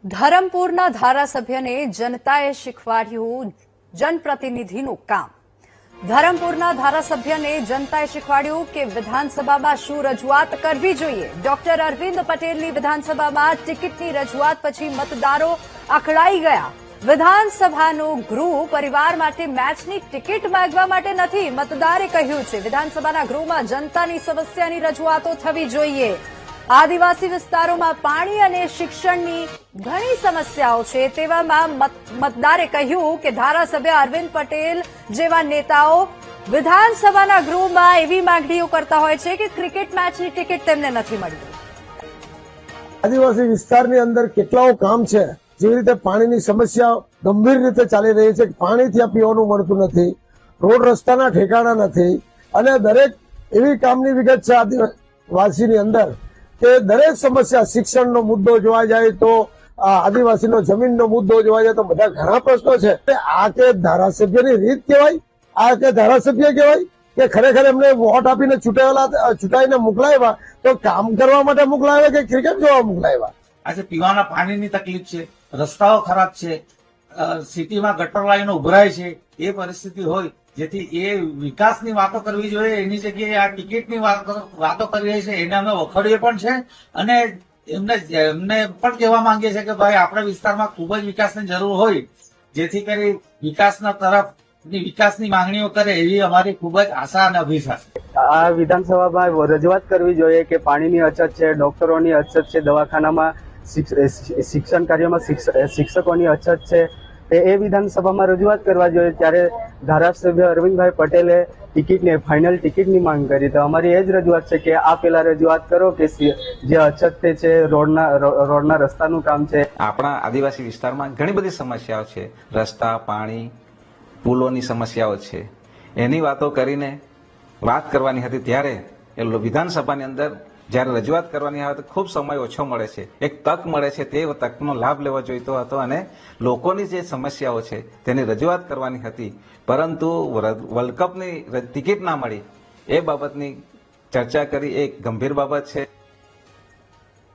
ધરમપુરના ધારાસભ્યને જનતાએ શીખવાડ્યું જનપ્રતિનિધિનું કામ। ધરમપુરના ધારાસભ્યને જનતાએ શીખવાડ્યું કે વિધાનસભામાં શું રજૂઆત કરવી જોઈએ। ડોક્ટર અરવિંદ પટેલની વિધાનસભામાં ટિકિટની રજૂઆત પછી મતદારો અકળાઈ ગયા। વિધાનસભાનું ગૃહ પરિવાર માટે મેચની ટિકિટ માંગવા માટે નથી, મતદારે કહ્યું છે। વિધાનસભાના ગૃહમાં જનતાની સમસ્યાની રજૂઆતો થવી જોઈએ। આદિવાસી વિસ્તારોમાં પાણી અને શિક્ષણની ઘણી સમસ્યાઓ છે, તેવામાં મતદારે કહ્યું કે ધારાસભ્ય અરવિંદ પટેલ જેવા નેતાઓ વિધાનસભાના ગૃહમાં એવી માંગણીઓ કરતા હોય છે કે ક્રિકેટ મેચની ટિકિટ તેમને નથી મળી। આદિવાસી વિસ્તારની અંદર કેટલાઓ કામ છે, જેવી રીતે પાણીની સમસ્યા ગંભીર રીતે ચાલી રહી છે। પાણી ત્યાં પીવાનું મળતું નથી, રોડ રસ્તાના ઠેકાણા નથી, અને દરેક એવી કામની વિગત છે આદિવાસીની અંદર કે દરેક સમસ્યા, શિક્ષણનો મુદ્દો જોવા જાય તો આદિવાસીનો જમીનનો મુદ્દો જોવા જાય તો બધા ઘણા પ્રશ્નો છે। આ કે ધારાસભ્યની રીત કહેવાય, આ કે ધારાસભ્ય કહેવાય કે ખરેખર એમને વોટ આપીને ચૂંટાઈને મોકલાવ્યા તો કામ કરવા માટે મોકલાવ્યા કે ક્રિકેટ જોવા મોકલાવ્યા। આજે પીવાના પાણીની તકલીફ છે, રસ્તાઓ ખરાબ છે, સિટીમાં ગટર લાઈનો ઉભરાય છે। એ પરિસ્થિતિ હોય જેથી એ વિકાસની વાતો કરવી જોઈએ, એની જગ્યાએ આ ટિકિટની વાતો કરી રહી છે, એને અમે વખોડીએ પણ છે અને એમને પણ કહેવા માંગીએ છીએ કે ભાઈ આપણા વિસ્તારમાં ખૂબ જ વિકાસની જરૂર હોય, જેથી કરી વિકાસના તરફની વિકાસની માંગણીઓ કરે એવી અમારી ખૂબ જ આશા અને અભિષા છે। આ વિધાનસભામાં રજૂઆત કરવી જોઈએ કે પાણીની અછત છે, ડોક્ટરોની અછત છે, દવાખાનામાં શિક્ષણ કાર્યમાં શિક્ષકોની અછત છે, એ વિધાનસભામાં રજૂઆત કરવા જોઈએ। ત્યારે ધારાસભ્ય અરવિંદભાઈ પટેલે ફાઇનલ ટિકિટની માંગ કરી, તો અમારી એ જ રજૂઆત છે કે આ પેલા રજૂઆત કરો કે જે અછત છે, રોડના રસ્તાનું કામ છે। આપણા આદિવાસી વિસ્તારમાં ઘણી બધી સમસ્યાઓ છે, રસ્તા, પાણી, પુલોની સમસ્યાઓ છે, એની વાતો કરીને વાત કરવાની હતી। ત્યારે એ વિધાનસભાની અંદર જ્યારે રજૂઆત કરવાની આવે તો ખૂબ સમય ઓછો મળે છે, એક તક મળે છે, તે તકનો લાભ લેવો જોઈતો હતો અને લોકોની જે સમસ્યાઓ છે તેની રજૂઆત કરવાની હતી, પરંતુ વર્લ્ડ કપની ટિકિટ ના મળી એ બાબતની ચર્ચા કરી, એક ગંભીર બાબત છે।